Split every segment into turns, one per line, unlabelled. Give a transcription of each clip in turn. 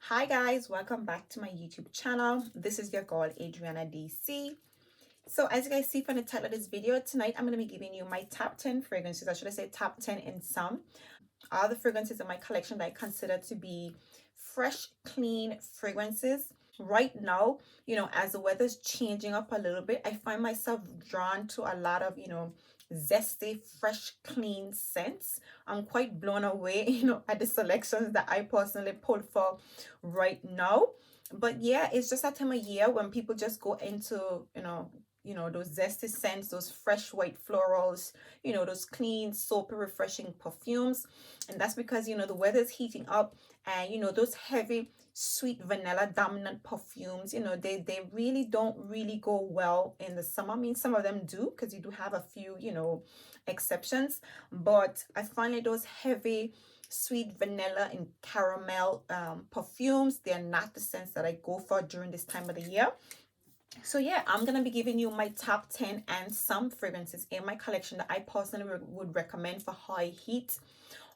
Hi guys, welcome back to my YouTube channel. This is your girl Adriana DC. So as you guys see from the title of this video, tonight I'm going to be giving you my top 10 fragrances. I should say top 10 in some. All the fragrances in my collection that I consider to be fresh, clean fragrances. Right now, as the weather's changing up a little bit, I find myself drawn to a lot of, zesty, fresh, clean scents. I'm quite blown away, at the selections that I personally pulled for right now. But yeah, it's just that time of year when people just go into, those zesty scents, those fresh white florals, those clean, soapy, refreshing perfumes. And that's because, the weather's heating up and, those heavy, sweet vanilla dominant perfumes, they really don't really go well in the summer. I mean, some of them do because you do have a few, exceptions. But I find like those heavy, sweet vanilla and caramel perfumes, they're not the scents that I go for during this time of the year. So yeah, I'm gonna be giving you my top 10 and some fragrances in my collection that I personally would recommend for high heat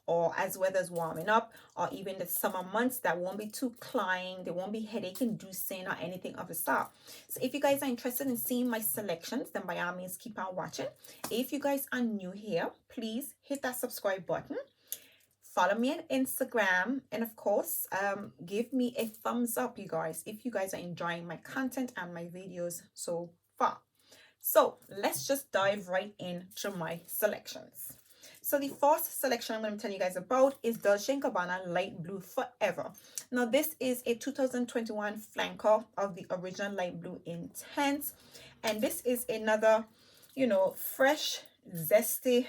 or as weather's warming up, or even the summer months that won't be too cloying, they won't be headache inducing or anything of the sort. So if you guys are interested in seeing my selections, then by all means keep on watching. If you guys are new here, please hit that subscribe button, follow me on Instagram, and of course give me a thumbs up, you guys, if you guys are enjoying my content and my videos so far. So let's just dive right into my selections. So the first selection I'm going to tell you guys about is Dolce & Gabbana Light Blue Forever. Now this is a 2021 flanker of the original Light Blue Intense, and this is another, fresh, zesty,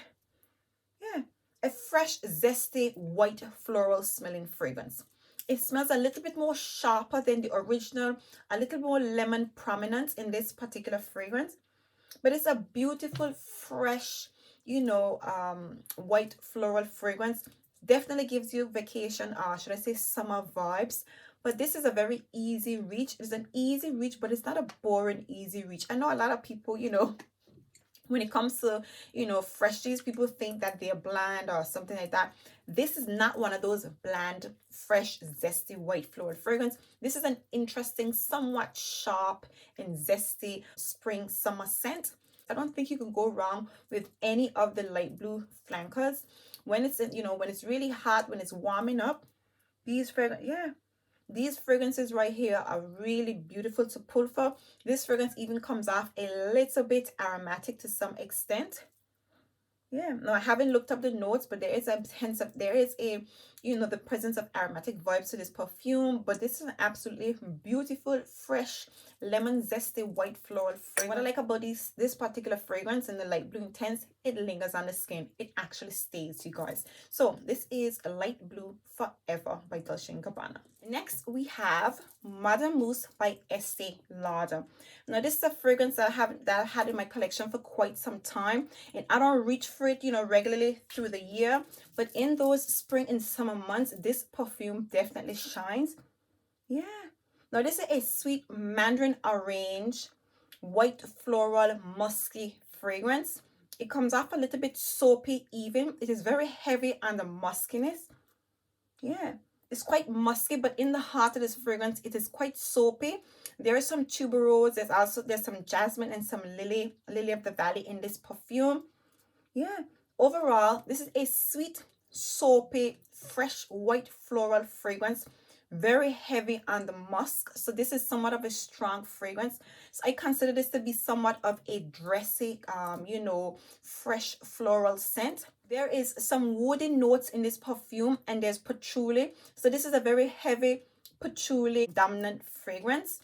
a fresh, zesty, white floral smelling fragrance. It smells a little bit more sharper than the original, a little more lemon prominence in this particular fragrance, but it's a beautiful, fresh, white floral fragrance. Definitely gives you vacation, should I say summer vibes. But this is a very easy reach. It's an easy reach, but it's not a boring easy reach. I know a lot of people, when it comes to, freshies, people think that they're bland or something like that. This is not one of those bland, fresh, zesty white floral fragrance. This is an interesting, somewhat sharp and zesty spring summer scent. I don't think you can go wrong with any of the light blue flankers. When it's when it's really hot, when it's warming up, these fragrances right here are really beautiful to pull for. This fragrance even comes off a little bit aromatic to some extent. Yeah, no, I haven't looked up the notes, but there is a the presence of aromatic vibes to this perfume. But this is an absolutely beautiful, fresh, lemon zesty white floral fragrance. What I like about this particular fragrance in the light blue intense, it lingers on the skin. It actually stays, you guys. So this is a Light Blue Forever by Dolce & Gabbana. Next, we have Madame Mousse by Estee Lauder. Now, this is a fragrance that I had in my collection for quite some time, and I don't reach for it, regularly through the year. But in those spring and summer months, this perfume definitely shines. Yeah. Now, this is a sweet mandarin orange, white floral, musky fragrance. It comes off a little bit soapy even. It is very heavy on the muskiness. Yeah. It's quite musky, but in the heart of this fragrance, it is quite soapy. There is some tuberose. There's some jasmine and some lily of the valley in this perfume. Yeah. Overall, this is a sweet, soapy, fresh white floral fragrance. Very heavy on the musk. So this is somewhat of a strong fragrance. So I consider this to be somewhat of a dressy, fresh floral scent. There is some woody notes in this perfume, and there's patchouli. So this is a very heavy patchouli dominant fragrance.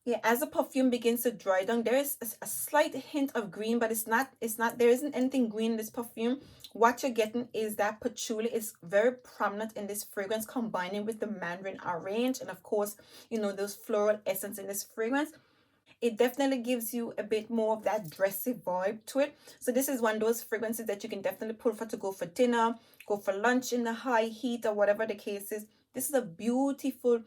Yeah, as the perfume begins to dry down, there is a slight hint of green, but there isn't anything green in this perfume. What you're getting is that patchouli is very prominent in this fragrance, combining with the mandarin orange and of course, those floral essence in this fragrance. It definitely gives you a bit more of that dressy vibe to it. So this is one of those fragrances that you can definitely pull for to go for dinner, go for lunch in the high heat or whatever the case is. This is a beautiful,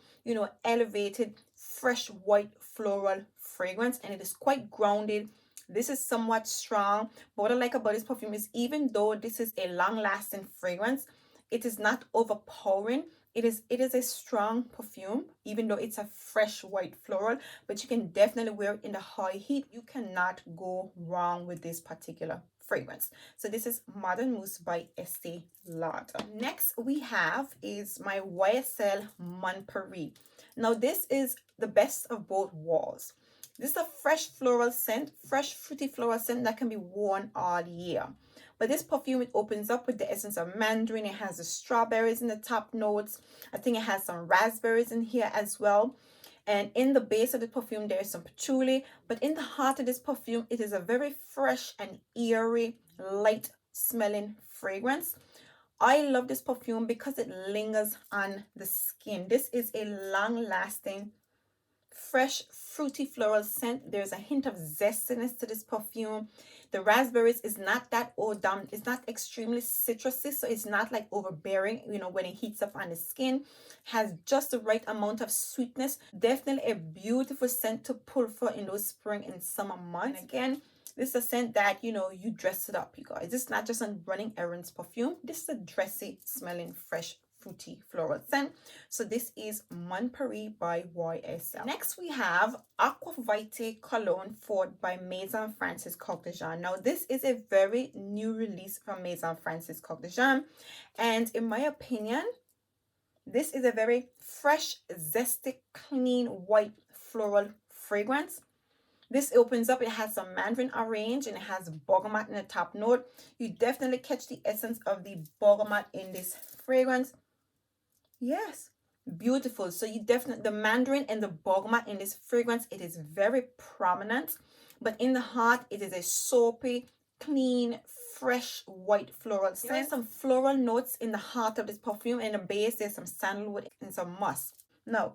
elevated, fresh white floral fragrance, and it is quite grounded. This is somewhat strong, but what I like about this perfume is even though this is a long-lasting fragrance, it is not overpowering. it is a strong perfume, even though it's a fresh white floral, but you can definitely wear it in the high heat. You cannot go wrong with this particular fragrance. So this is Modern Mousse by Estee Lauder. Next we have is my YSL Montperry. Now this is the best of both worlds. This is a fresh floral scent, fresh fruity floral scent that can be worn all year. But this perfume, it opens up with the essence of mandarin. It has the strawberries in the top notes. I think it has some raspberries in here as well. And in the base of the perfume, there is some patchouli. But in the heart of this perfume, it is a very fresh and airy, light smelling fragrance. I love this perfume because it lingers on the skin. This is a long-lasting, fresh, fruity floral scent. There's a hint of zestiness to this perfume. The raspberries is not that it's not extremely citrusy, so it's not like overbearing, you know, when it heats up on the skin. Has just the right amount of sweetness. Definitely a beautiful scent to pull for in those spring and summer months. And again, this is a scent that, you know, you dress it up, you guys. This is not just a running errands perfume. This is a dressy smelling, fresh, fruity floral scent. So this is Mon Paris by YSL. Next we have Aqua Vitae Cologne Forte by Maison Francis Kurkdjian. Now this is a very new release from Maison Francis Kurkdjian, and in my opinion, this is a very fresh, zesty, clean, white floral fragrance. This opens up, it has some mandarin orange and it has bergamot in the top note. You definitely catch the essence of the bergamot in this fragrance. Yes, beautiful. So you definitely, the mandarin and the bergamot in this fragrance, it is very prominent. But in the heart, it is a soapy, clean, fresh, white floral scent. There are some floral notes in the heart of this perfume. In the base, there's some sandalwood and some musk. Now,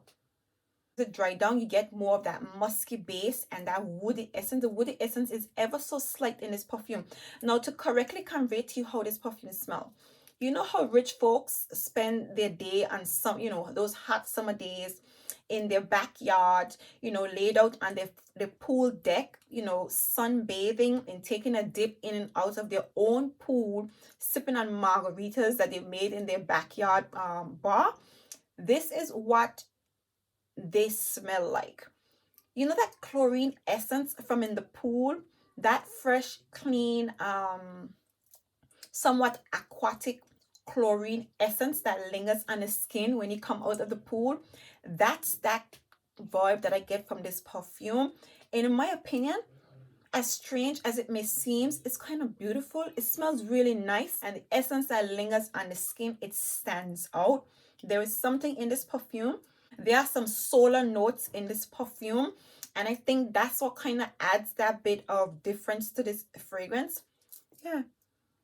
the dry down, you get more of that musky base and that woody essence. The woody essence is ever so slight in this perfume. Now, to correctly convey to you how this perfume smells, you know how rich folks spend their day on some, you know, those hot summer days in their backyard, you know, laid out on their pool deck, you know, sunbathing and taking a dip in and out of their own pool, sipping on margaritas that they made in their backyard bar. This is what they smell like. You know that chlorine essence from in the pool, that fresh, clean, somewhat aquatic chlorine essence that lingers on the skin when you come out of the pool. That's that vibe that I get from this perfume. And in my opinion, as strange as it may seem, it's kind of beautiful. It smells really nice, and the essence that lingers on the skin, it stands out. There is something in this perfume. There are some solar notes in this perfume, and I think that's what kind of adds that bit of difference to this fragrance. Yeah,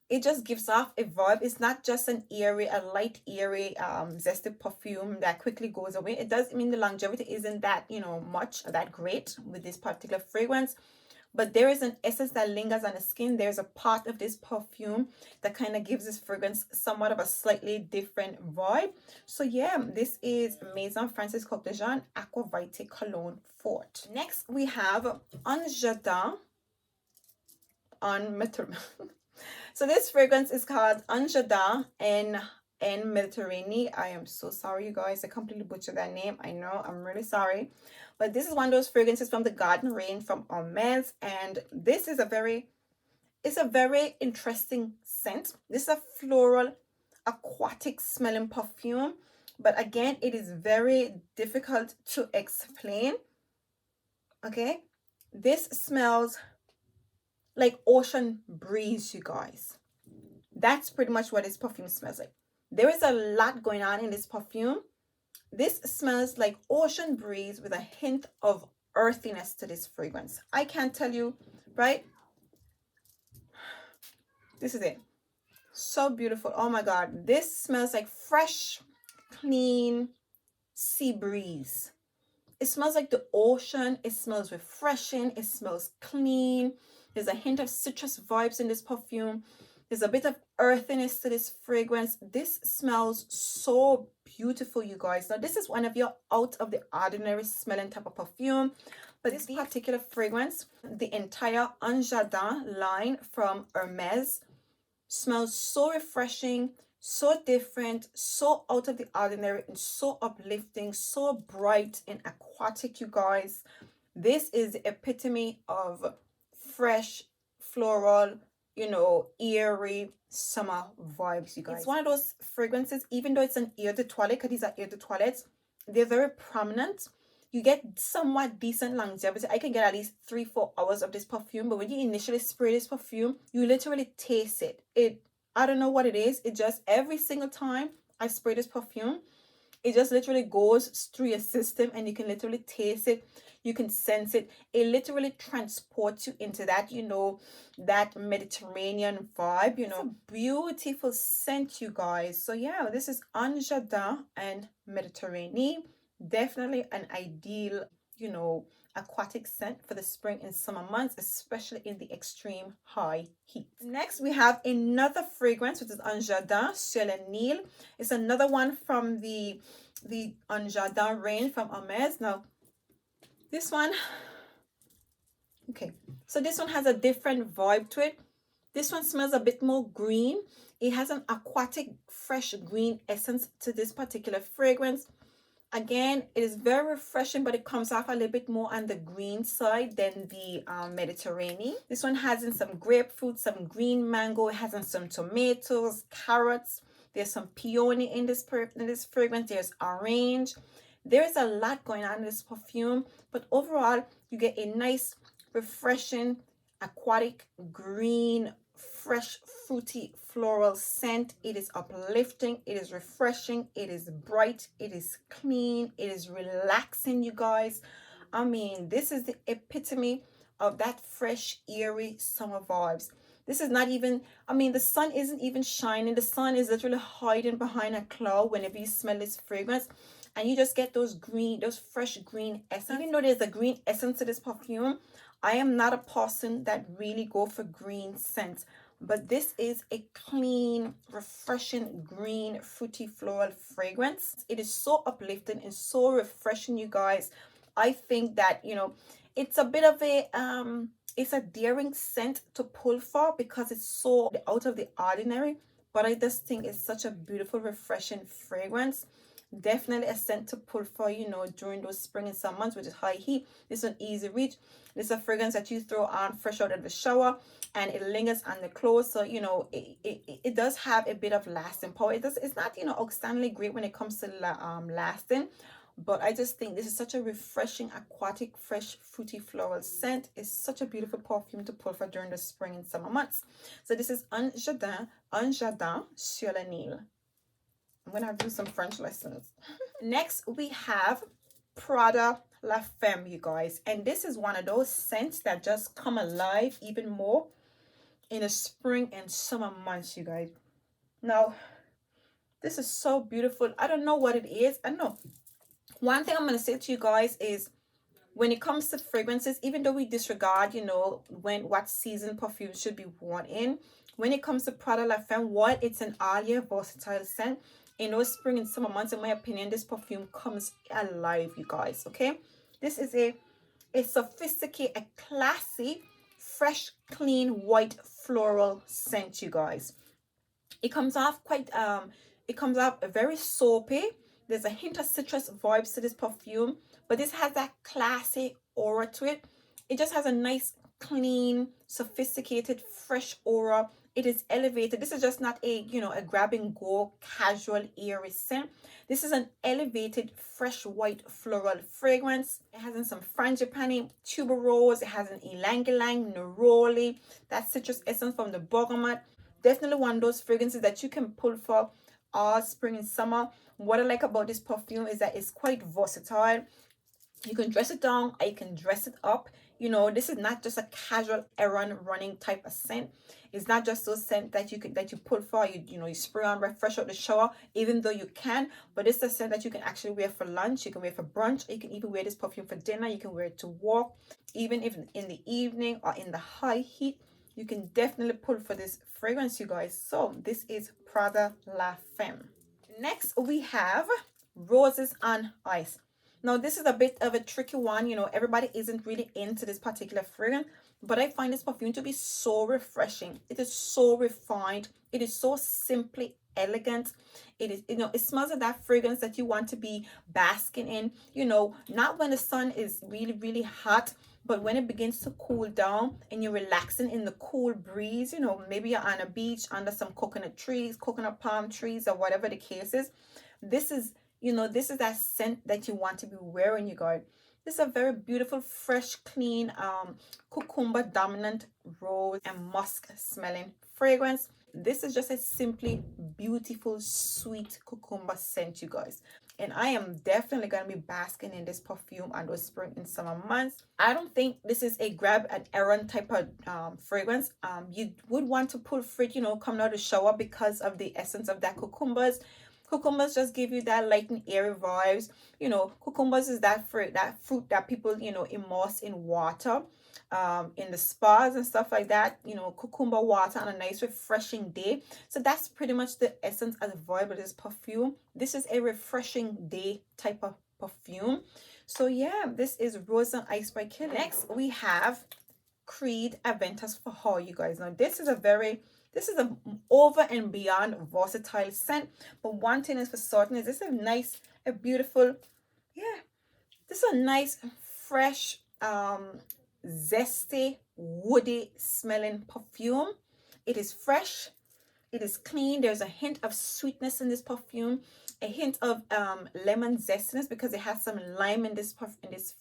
it just gives off a vibe. It's not just an airy, a light airy zesty perfume that quickly goes away. It does mean the longevity isn't that, you know, much that great with this particular fragrance, but there is an essence that lingers on the skin. There's a part of this perfume that kind of gives this fragrance somewhat of a slightly different vibe. So yeah, this is Maison Francis Kurkdjian Aqua Vitae Cologne Forte. Next we have Jardin En Mediterranee. So this fragrance is called Jardin En Mediterranee. I am so sorry, you guys. I completely butchered that name. I know, I'm really sorry. But this is one of those fragrances from the garden range from Hermes, and this is it's a very interesting scent. This is a floral, aquatic smelling perfume, but again, it is very difficult to explain. Okay, this smells like ocean breeze, you guys. That's pretty much what this perfume smells like. There is a lot going on in this perfume. This smells like ocean breeze with a hint of earthiness to this fragrance. I can't tell you, right? This is it. So beautiful. Oh my God. This smells like fresh, clean sea breeze. It smells like the ocean. It smells refreshing. It smells clean. There's a hint of citrus vibes in this perfume. There's a bit of earthiness to this fragrance. This smells so beautiful, you guys. Now, this is one of your out of the ordinary smelling type of perfume. But this particular fragrance, the entire Jardin line from Hermes, smells so refreshing, So different, so out of the ordinary, and so uplifting, so bright and aquatic, you guys. This is the epitome of fresh, floral, airy summer vibes, you guys. It's one of those fragrances, even though it's an eau de toilette, because these are eau de toilettes, they're very prominent. You get somewhat decent longevity. I can get at least 3-4 hours of this perfume, but when you initially spray this perfume, you literally taste it. I don't know what it is. It just, every single time I spray this perfume, it just literally goes through your system and you can literally taste it. You can sense it. It literally transports you into that, that Mediterranean vibe, It's a beautiful scent, you guys. So yeah, this is Jardin En Mediterranee. Definitely an ideal, aquatic scent for the spring and summer months, especially in the extreme high heat. Next, we have another fragrance, which is Jardin Soliel. It's another one from the Jardin range from Hermes. Now, this one, okay, so this one has a different vibe to it. This one smells a bit more green. It has an aquatic, fresh green essence to this particular fragrance. Again, it is very refreshing, but it comes off a little bit more on the green side than the Mediterranean. This one has in some grapefruit, some green mango. It has in some tomatoes, carrots. There's some peony in this fragrance. There's orange. There's a lot going on in this perfume, but overall, you get a nice, refreshing, aquatic, green, fresh, fruity, floral scent. It is uplifting, it is refreshing, it is bright, it is clean, it is relaxing, you guys. I mean, this is the epitome of that fresh, airy summer vibes. This is not even, I mean, the sun isn't even shining. The sun is literally hiding behind a cloud whenever you smell this fragrance. And you just get those fresh green essence. Even though there's a green essence to this perfume, I am not a person that really go for green scents. But this is a clean, refreshing, green, fruity, floral fragrance. It is so uplifting and so refreshing, you guys. I think that, it's a bit of a, it's a daring scent to pull for because it's so out of the ordinary. But I just think it's such a beautiful, refreshing fragrance. Definitely a scent to pull for, during those spring and summer months, which is high heat. This is an easy reach. This is a fragrance that you throw on fresh out of the shower and it lingers on the clothes. So, it does have a bit of lasting power. It's not, outstandingly great when it comes to lasting. But I just think this is such a refreshing, aquatic, fresh, fruity, floral scent. It's such a beautiful perfume to pull for during the spring and summer months. So this is Un Jardin Soliel. I'm going to have to do some French lessons. Next, we have Prada La Femme, you guys. And this is one of those scents that just come alive even more in the spring and summer months, you guys. Now, this is so beautiful. I don't know what it is. I don't know. One thing I'm going to say to you guys is when it comes to fragrances, even though we disregard, what season perfume should be worn in, when it comes to Prada La Femme, while it's an all-year versatile scent, in those spring and summer months, in my opinion, this perfume comes alive, you guys, okay? This is a sophisticated, a classy, fresh, clean, white floral scent, you guys. It comes off very soapy. There's a hint of citrus vibes to this perfume, but this has that classy aura to it. It just has a nice, clean, sophisticated, fresh aura. It is elevated. This is just not a grab and go casual airy scent. This is an elevated fresh white floral fragrance. It has in some frangipani, tuberose. It has an ylang ylang, neroli, that citrus essence from the bergamot. Definitely one of those fragrances that you can pull for all spring and summer. What I like about this perfume is that it's quite versatile. You can dress it down or you can dress it up. This is not just a casual errand running type of scent. It's not just those scent that you pull for, you spray on right fresh out the shower, even though you can. But it's a scent that you can actually wear for lunch, you can wear for brunch, or you can even wear this perfume for dinner. You can wear it to work, even if in the evening or in the high heat. You can definitely pull for this fragrance, you guys. So this is Prada La Femme. Next, we have Roses on Ice. Now, this is a bit of a tricky one. Everybody isn't really into this particular fragrance, but I find this perfume to be so refreshing. It is so refined. It is so simply elegant. It is, it smells of that fragrance that you want to be basking in, not when the sun is really, really hot, but when it begins to cool down and you're relaxing in the cool breeze, maybe you're on a beach under some coconut trees, coconut palm trees, or whatever the case is. This is, this is that scent that you want to be wearing, you guys. This is a very beautiful, fresh, clean, cucumber dominant rose and musk smelling fragrance. This is just a simply beautiful, sweet cucumber scent, you guys. And I am definitely going to be basking in this perfume on those spring and summer months. I don't think this is a grab an errand type of fragrance. You would want to pull fruit, coming out of the shower because of the essence of that cucumbers. Cucumbers just give you that light and airy vibes. Cucumbers is that fruit that people, immerse in water, in the spas and stuff like that. Cucumber water on a nice refreshing day. So that's pretty much the essence and the vibe of this perfume. This is a refreshing day type of perfume. So yeah, this is Rose on Ice by Kilian. Next we have Creed Aventus for Her, you guys. Now this is a over and beyond versatile scent, but one thing is for certain is this a beautiful, this is a nice, fresh, zesty, woody smelling perfume. It is fresh, it is clean. There's a hint of sweetness in this perfume, a hint of lemon zestiness because it has some lime in this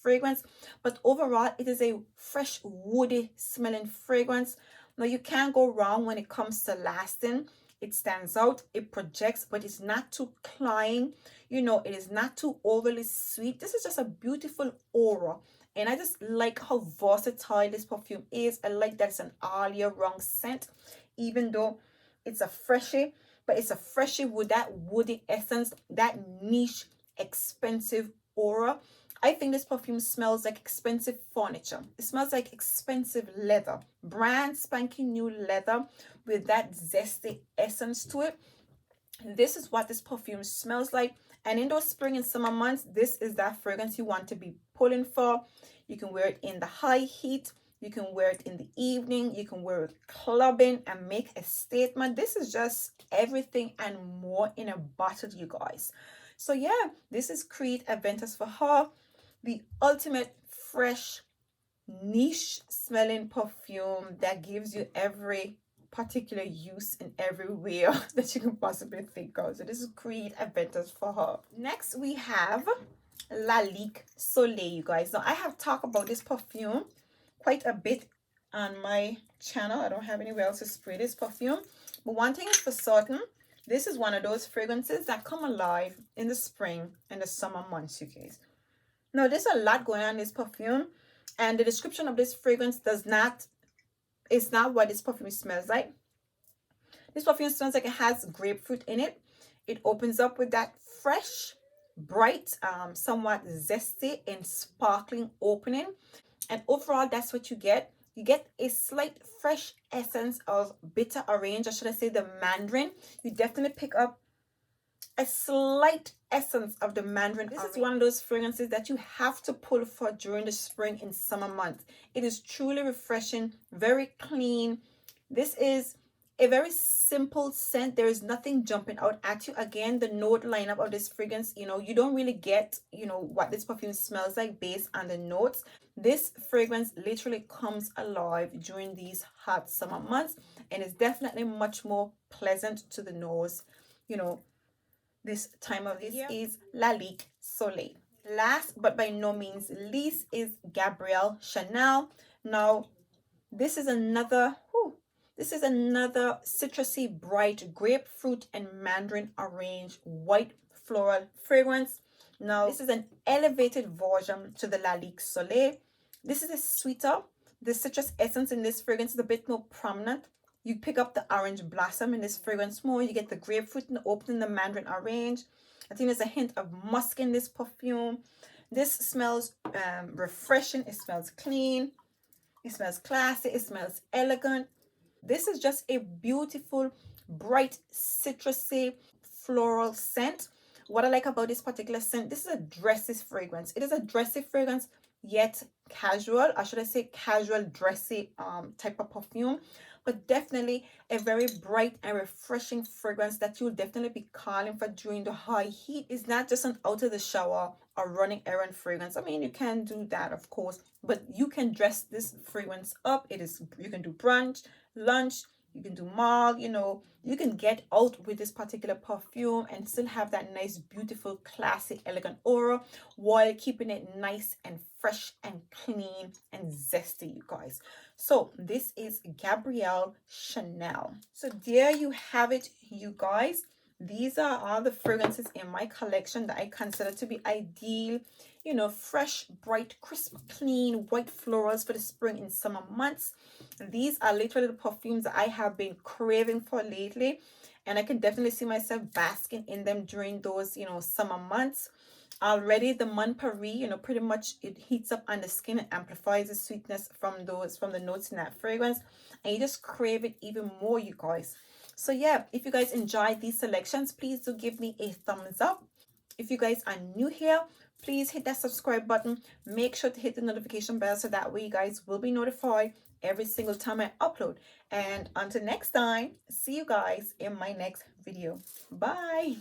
fragrance, but overall it is a fresh, woody smelling fragrance. Now, you can't go wrong when it comes to lasting. It stands out, it projects, but it's not too cloying. It is not too overly sweet. This is just a beautiful aura. And I just like how versatile this perfume is. I like that it's an all year round scent, even though it's a freshie, but it's a freshie with that woody essence, that niche, expensive aura. I think this perfume smells like expensive furniture. It smells like expensive leather, brand spanking new leather with that zesty essence to it. This is what this perfume smells like. And in those spring and summer months, this is that fragrance you want to be pulling for. You can wear it in the high heat. You can wear it in the evening. You can wear it clubbing and make a statement. This is just everything and more in a bottle, you guys. So yeah, this is Creed Aventus for Her. The ultimate fresh, niche smelling perfume that gives you every particular use in every way that you can possibly think of. So this is Creed Aventus for Her. Next we have Lalique Soliel, you guys. Now I have talked about this perfume quite a bit on my channel. I don't have anywhere else to spray this perfume. But one thing is for certain, this is one of those fragrances that come alive in the spring and the summer months, you guys. Now, there's a lot going on in this perfume, and the description of this fragrance it's not what this perfume smells like. This perfume smells like it has grapefruit in it. It opens up with that fresh, bright, somewhat zesty and sparkling opening. And overall, that's what you get. You get a slight fresh essence of bitter orange, or should I say the mandarin. You definitely pick up a slight essence of the mandarin. This is one of those fragrances that you have to pull for during the spring and summer months. It is truly refreshing, very clean. This is a very simple scent. There is nothing jumping out at you. Again, the note lineup of this fragrance, you don't really get, what this perfume smells like based on the notes. This fragrance literally comes alive during these hot summer months and is definitely much more pleasant to the nose, this time of this is Lalique Soliel. Last but by no means least is Gabrielle Chanel. Now, this is another citrusy, bright grapefruit and mandarin orange white floral fragrance. Now, this is an elevated version to the Lalique Soliel. This is a sweeter. The citrus essence in this fragrance is a bit more prominent. You pick up the orange blossom in this fragrance more. You get the grapefruit in the opening, the mandarin orange. I think there's a hint of musk in this perfume. This smells refreshing. It smells clean. It smells classy. It smells elegant. This is just a beautiful, bright, citrusy, floral scent. What I like about this particular scent, this is a dressy fragrance. It is a dressy fragrance, yet casual, or should I say casual, dressy type of perfume. but definitely a very bright and refreshing fragrance that you'll definitely be calling for during the high heat. It's not just an out of the shower or running errand fragrance. I mean, you can do that, of course, but you can dress this fragrance up. It is, you can do brunch, lunch, you can do mall, you know, you can get out with this particular perfume and still have that nice, beautiful, classy, elegant aura while keeping it nice and fresh and clean and zesty, you guys. So this is Gabrielle Chanel. So there you have it, you guys. These are all the fragrances in my collection that I consider to be ideal, you know, fresh, bright, crisp, clean, white florals for the spring and summer months. These are literally the perfumes that I have been craving for lately, and I can definitely see myself basking in them during those, you know, summer months. Already the Montperry, you know, pretty much it heats up on the skin and amplifies the sweetness from the notes in that fragrance, and you just crave it even more, you guys. So yeah, if you guys enjoyed these selections, please do give me a thumbs up. If you guys are new here, please hit that subscribe button. Make sure to hit the notification bell so that way you guys will be notified every single time I upload. And until next time, see you guys in my next video. Bye.